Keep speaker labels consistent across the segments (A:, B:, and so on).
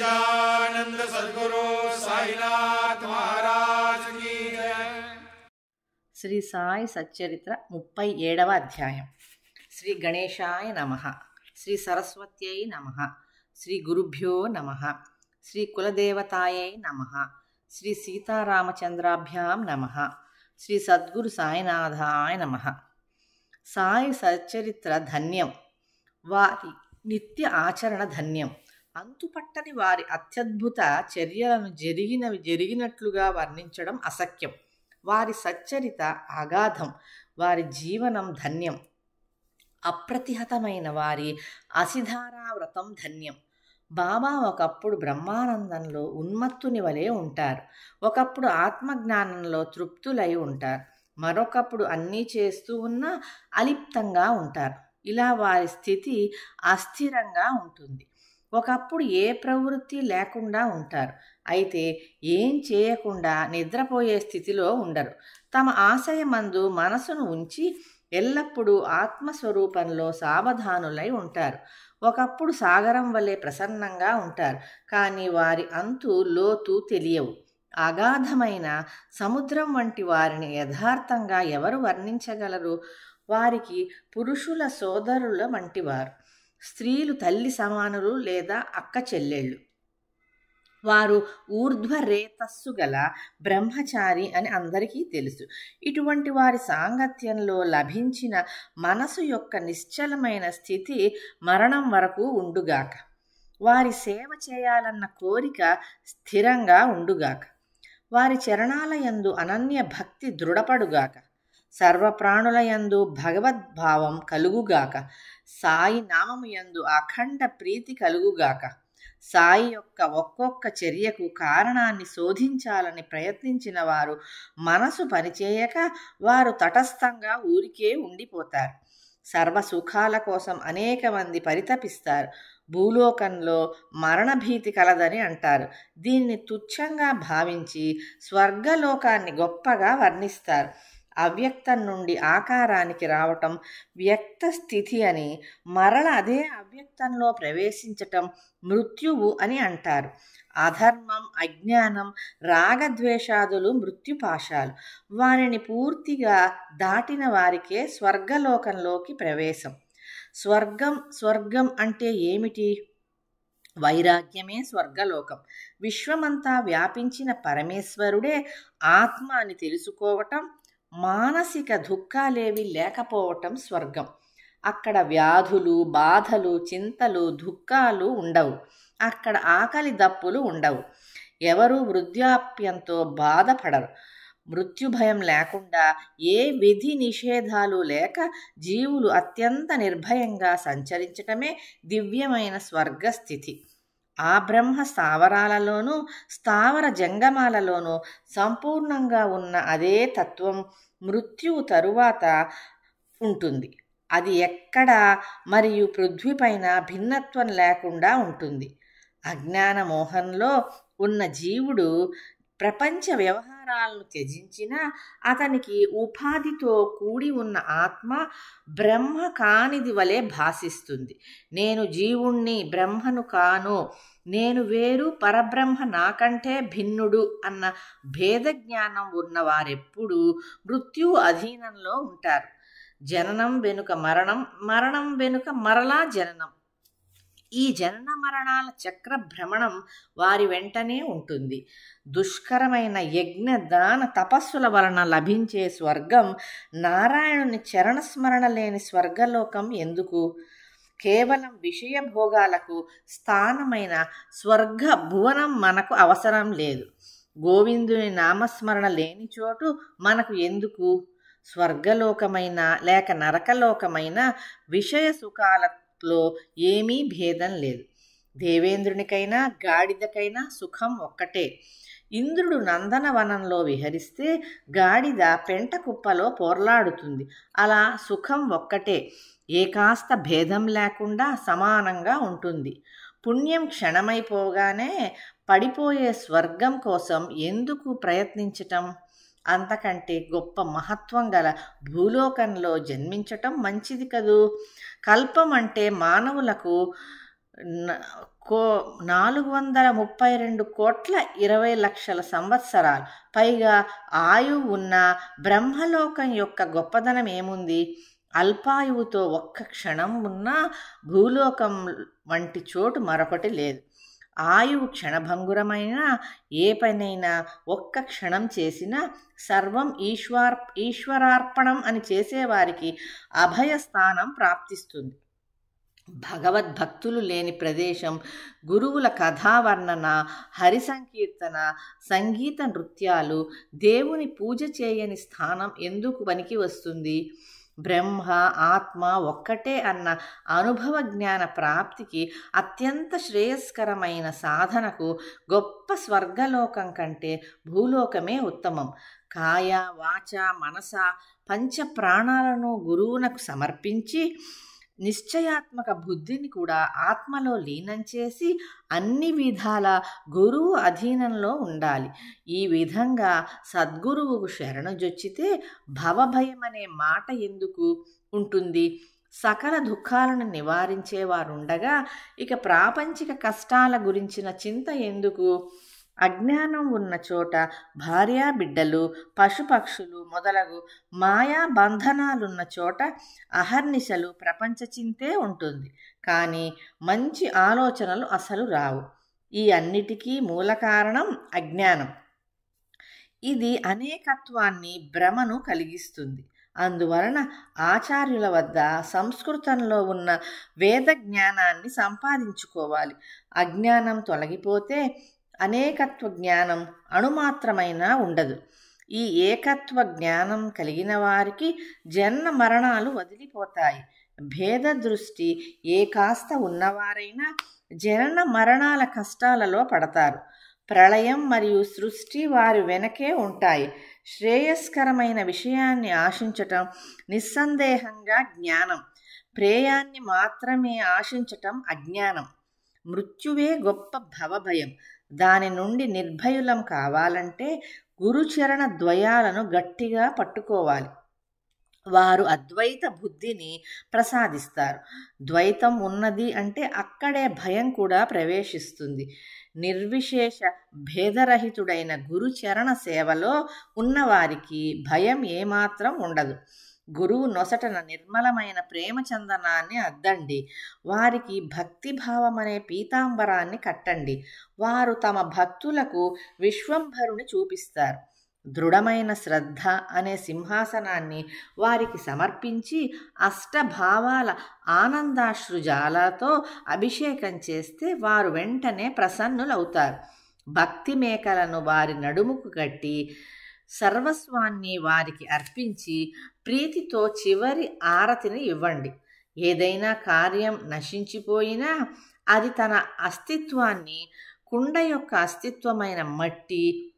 A: सच्चिदानंद सद्गुरु साईनाथ महाराज की जय।
B: శ్రీ సాయి సచ్చరిత్ర 37వ అధ్యాయం. శ్రీ గణేశాయ నమః. శ్రీ సరస్వత్యై నమః. శ్రీ గురుభ్యో నమః. శ్రీ కులదేవతాయై నమః. శ్రీ సీతారామచంద్రాభ్యాం నమః. శ్రీ సద్గురు సాయినాథాయ నమః. సాయి సచ్చరిత్ర ధన్యం, వారి నిత్య ఆచరణ ధన్యం. అంతుపట్టని వారి అత్యద్భుత చర్యలను జరిగినట్లుగా వర్ణించడం అశక్యం. వారి సచ్చరిత అగాధం, వారి జీవనం ధన్యం. అప్రతిహతమైన వారి అసిధారావ్రతం ధన్యం. బాబా ఒకప్పుడు బ్రహ్మానందంలో ఉన్మత్తుని వలె ఉంటారు, ఒకప్పుడు ఆత్మజ్ఞానంలో తృప్తులై ఉంటారు, మరొకప్పుడు అన్నీ చేస్తూ ఉన్నా అలిప్తంగా ఉంటారు. ఇలా వారి స్థితి అస్థిరంగా ఉంటుంది. ఒకప్పుడు ఏ ప్రవృత్తి లేకుండా ఉంటారు, అయితే ఏం చేయకుండా నిద్రపోయే స్థితిలో ఉండరు. తమ ఆశయమందు మనసును ఉంచి ఎల్లప్పుడూ ఆత్మస్వరూపంలో సావధానులై ఉంటారు. ఒకప్పుడు సాగరం వలె ప్రసన్నంగా ఉంటారు, కానీ వారి అంతు లోతు తెలియవు. అగాధమైన సముద్రం వంటి వారిని యథార్థంగా ఎవరు వర్ణించగలరు? వారికి పురుషుల సోదరుల వంటివారు, స్త్రీలు తల్లి సమానులు లేదా అక్క చెల్లెళ్ళు. వారు ఊర్ధ్వరేతస్సు గల బ్రహ్మచారి అని అందరికీ తెలుసు. ఇటువంటి వారి సాంగత్యంలో లభించిన మనసు యొక్క నిశ్చలమైన స్థితి మరణం వరకు ఉండుగాక. వారి సేవ చేయాలన్న కోరిక స్థిరంగా ఉండుగాక. వారి చరణాలయందు అనన్య భక్తి దృఢపడుగాక. సర్వప్రాణులయందు భగవద్భావం కలుగుగాక. సాయి నామము యందు అఖండ ప్రీతి కలుగుగాక. సాయి యొక్క ఒక్కొక్క చర్యకు కారణాన్ని శోధించాలని ప్రయత్నించిన వారు మనసు పనిచేయక వారు తటస్థంగా ఊరికే ఉండిపోతారు. సర్వసుఖాల కోసం అనేక మంది పరితపిస్తారు. భూలోకంలో మరణభీతి కలదని అంటారు. దీన్ని తుచ్చంగా భావించి స్వర్గలోకాన్ని గొప్పగా వర్ణిస్తారు. అవ్యక్తం నుండి ఆకారానికి రావటం వ్యక్త స్థితి అని, మరల అదే అవ్యక్తంలో ప్రవేశించటం మృత్యువు అని అంటారు. అధర్మం, అజ్ఞానం, రాగద్వేషాదులు మృత్యుపాశాలు. వారిని పూర్తిగా దాటిన వారికే స్వర్గలోకంలోకి ప్రవేశం. స్వర్గం అంటే ఏమిటి? వైరాగ్యమే స్వర్గలోకం. విశ్వమంతా వ్యాపించిన పరమేశ్వరుడే ఆత్మ అని తెలుసుకోవటం, మానసిక దుఃఖాలేవి లేకపోవటం స్వర్గం. అక్కడ వ్యాధులు, బాధలు, చింతలు, దుఃఖాలు ఉండవు. అక్కడ ఆకలి దప్పులు ఉండవు. ఎవరూ వృద్ధాప్యంతో బాధపడరు. మృత్యుభయం లేకుండా, ఏ విధి నిషేధాలు లేక జీవులు అత్యంత నిర్భయంగా సంచరించటమే దివ్యమైన స్వర్గస్థితి. ఆ బ్రహ్మ స్థావరాలలోనూ స్థావర జంగమాలలోనూ సంపూర్ణంగా ఉన్న అదే తత్వం మృత్యువు తరువాత ఉంటుంది. అది ఎక్కడ మరియు పృథ్వీపైన భిన్నత్వం లేకుండా ఉంటుంది. అజ్ఞాన మోహంలో ఉన్న జీవుడు ప్రపంచ వ్యవహారాలను త్యజించినా అతనికి ఉపాధితో కూడి ఉన్న ఆత్మ బ్రహ్మ కానిది వలె భాసిస్తుంది. నేను జీవుణ్ణి, బ్రహ్మను కాను, నేను వేరు, పరబ్రహ్మ నాకంటే భిన్నుడు అన్న భేద జ్ఞానం ఉన్నవారెప్పుడూ మృత్యువు అధీనంలో ఉంటారు. జననం వెనుక మరణం, మరణం వెనుక మరలా జననం. ఈ జనన మరణాల చక్ర భ్రమణం వారి వెంటనే ఉంటుంది. దుష్కరమైన యజ్ఞ దాన తపస్సుల వలన లభించే స్వర్గం నారాయణుని చరణస్మరణ లేని స్వర్గలోకం ఎందుకు? కేవలం విషయ భోగాలకు స్థానమైన స్వర్గ భువనం మనకు అవసరం లేదు. గోవిందుని నామస్మరణ లేని చోటు మనకు ఎందుకు? స్వర్గలోకమైన లేక నరకలోకమైన విషయ సుఖాలలో ఏమీ భేదం లేదు. దేవేంద్రునికైనా గాడిదకైనా సుఖం ఒక్కటే. ఇంద్రుడు నందనవనంలో విహరిస్తే గాడిద పెంట కుప్పలో పోర్లాడుతుంది. అలా సుఖం ఒక్కటే, ఏ కాస్త భేదం లేకుండా సమానంగా ఉంటుంది. పుణ్యం క్షణమైపోగానే పడిపోయే స్వర్గం కోసం ఎందుకు ప్రయత్నించటం? అంతకంటే గొప్ప మహత్వం గల భూలోకంలో జన్మించటం మంచిది కదూ. కల్పం అంటే మానవులకు 432,20,00,000 సంవత్సరాలు పైగా ఆయువు ఉన్న బ్రహ్మలోకం యొక్క గొప్పదనం ఏముంది? అల్పాయువుతో ఒక్క క్షణం ఉన్న భూలోకం వంటి చోటు మరొకటి లేదు. ఆయువు క్షణభంగురమైన ఏ పనైనా ఒక్క క్షణం చేసినా సర్వం ఈశ్వరార్పణం అని చేసేవారికి అభయస్థానం ప్రాప్తిస్తుంది. భగవద్భక్తులు లేని ప్రదేశం, గురువుల కథావర్ణన, హరి సంకీర్తన, సంగీత నృత్యాలు, దేవుని పూజ చేయని స్థానం ఎందుకు పనికి వస్తుంది? బ్రహ్మ ఆత్మ ఒక్కటే అన్న అనుభవ జ్ఞాన ప్రాప్తికి అత్యంత శ్రేయస్కరమైన సాధనకు గొప్ప స్వర్గలోకం కంటే భూలోకమే ఉత్తమం. కాయ వాచ మనస పంచ ప్రాణాలను గురువునకు సమర్పించి నిశ్చయాత్మక బుద్ధిని కూడా ఆత్మలో లీనం చేసి అన్ని విధాల గురువు అధీనంలో ఉండాలి. ఈ విధంగా సద్గురువుకు శరణుజొచ్చితే భవభయం అనే మాట ఎందుకు ఉంటుంది? సకల దుఃఖాలను నివారించేవారుండగా ఇక ప్రాపంచిక కష్టాల గురించిన చింత ఎందుకు? అజ్ఞానం ఉన్న చోట భార్యాబిడ్డలు, పశుపక్షులు మొదలగు మాయా బంధనాలున్న చోట అహర్నిశలు ప్రపంచ చింతే ఉంటుంది. కానీ మంచి ఆలోచనలు అసలు రావు. ఈ అన్నిటికీ మూల కారణం అజ్ఞానం. ఇది అనేకత్వాన్ని, భ్రమను కలిగిస్తుంది. అందువలన ఆచార్యుల వద్ద సంస్కృతంలో ఉన్న వేద జ్ఞానాన్ని సంపాదించుకోవాలి. అజ్ఞానం తొలగిపోతే అనేకత్వ జ్ఞానం అణుమాత్రమైనా ఉండదు. ఈ ఏకత్వ జ్ఞానం కలిగిన వారికి జన్మ మరణాలు వదిలిపోతాయి. భేద దృష్టి ఏ కాస్త ఉన్నవారైనా జనన మరణాల కష్టాలలో పడతారు. ప్రళయం మరియు సృష్టి వారి వెనకే ఉంటాయి. శ్రేయస్కరమైన విషయాన్ని ఆశించటం నిస్సందేహంగా జ్ఞానం. ప్రేయాన్ని మాత్రమే ఆశించటం అజ్ఞానం. మృత్యువే గొప్ప భవభయం. దాని నుండి నిర్భయులం కావాలంటే గురుచరణ ద్వయాలను గట్టిగా పట్టుకోవాలి. వారు అద్వైత బుద్ధిని ప్రసాదిస్తారు. ద్వైతం ఉన్నది అంటే అక్కడే భయం కూడా ప్రవేశిస్తుంది. నిర్విశేష భేదరహితుడైన గురుచరణ సేవలో ఉన్నవారికి భయం ఏమాత్రం ఉండదు. గురువు నొసటన నిర్మలమైన ప్రేమచందనాన్ని అద్దండి. వారికి భక్తిభావమనే పీతాంబరాన్ని కట్టండి. వారు తమ భక్తులకు విశ్వంభరుని చూపిస్తారు. దృఢమైన శ్రద్ధ అనే సింహాసనాన్ని వారికి సమర్పించి అష్టభావాల ఆనందాశ్రుజాలతో అభిషేకం చేస్తే వారు వెంటనే ప్రసన్నులవుతారు. భక్తి మేకలను వారి నడుముకు కట్టి సర్వస్వాన్ని వారికి అర్పించి ప్రీతితో చివరి ఆరతిని ఇవ్వండి. ఏదైనా కార్యం నశించిపోయినా అది తన అస్తిత్వాన్ని కుండ యొక్క అస్తిత్వమైన మట్టి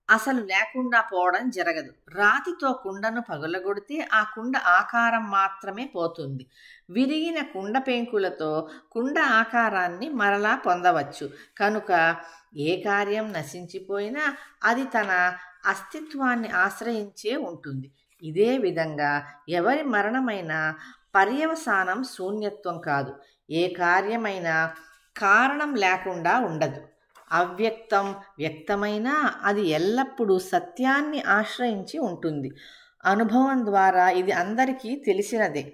B: అసలు లేకుండా పోవడం జరగదు. రాతితో కుండను పగులగొడితే ఆ కుండ ఆకారం మాత్రమే పోతుంది. విరిగిన కుండ పెంకులతో కుండ ఆకారాన్ని మరలా పొందవచ్చు. కనుక ఏ కార్యం నశించిపోయినా అది తన అస్తిత్వాన్ని ఆశ్రయించే ఉంటుంది. ఇదే విధంగా ఎవరి మరణమైనా పర్యవసానం శూన్యత్వం కాదు. ఏ కార్యమైనా కారణం లేకుండా ఉండదు. అవ్యక్తం వ్యక్తమైనా అది ఎల్లప్పుడూ సత్యాన్ని ఆశ్రయించి ఉంటుంది. అనుభవం ద్వారా ఇది అందరికీ తెలిసినదే.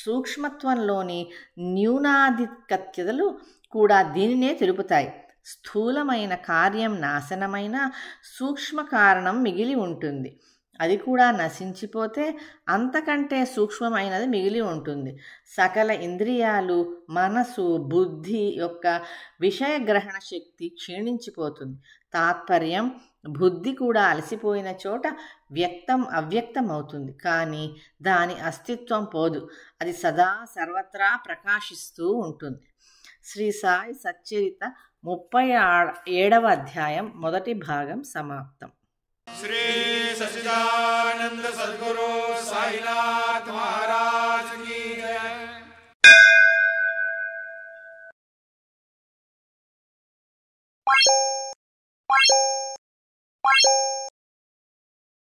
B: సూక్ష్మత్వంలోని న్యూనాధికత్యతలు కూడా దీనినే తెలుపుతాయి. స్థూలమైన కార్యం నాశనమైన సూక్ష్మ కారణం మిగిలి ఉంటుంది. అది కూడా నశించిపోతే అంతకంటే సూక్ష్మమైనది మిగిలి ఉంటుంది. సకల ఇంద్రియాలు, మనసు, బుద్ధి యొక్క విషయగ్రహణ శక్తి క్షీణించిపోతుంది. తాత్పర్యం, బుద్ధి కూడా అలసిపోయిన చోట వ్యక్తం అవ్యక్తమవుతుంది. కానీ దాని అస్తిత్వం పోదు. అది సదా సర్వత్రా ప్రకాశిస్తూ ఉంటుంది. శ్రీ సాయి సచ్చరిత 37వ అధ్యాయం మొదటి భాగం సమాప్తం.
A: శ్రీ సచ్చిదానంద సద్గురు సాయినాథ్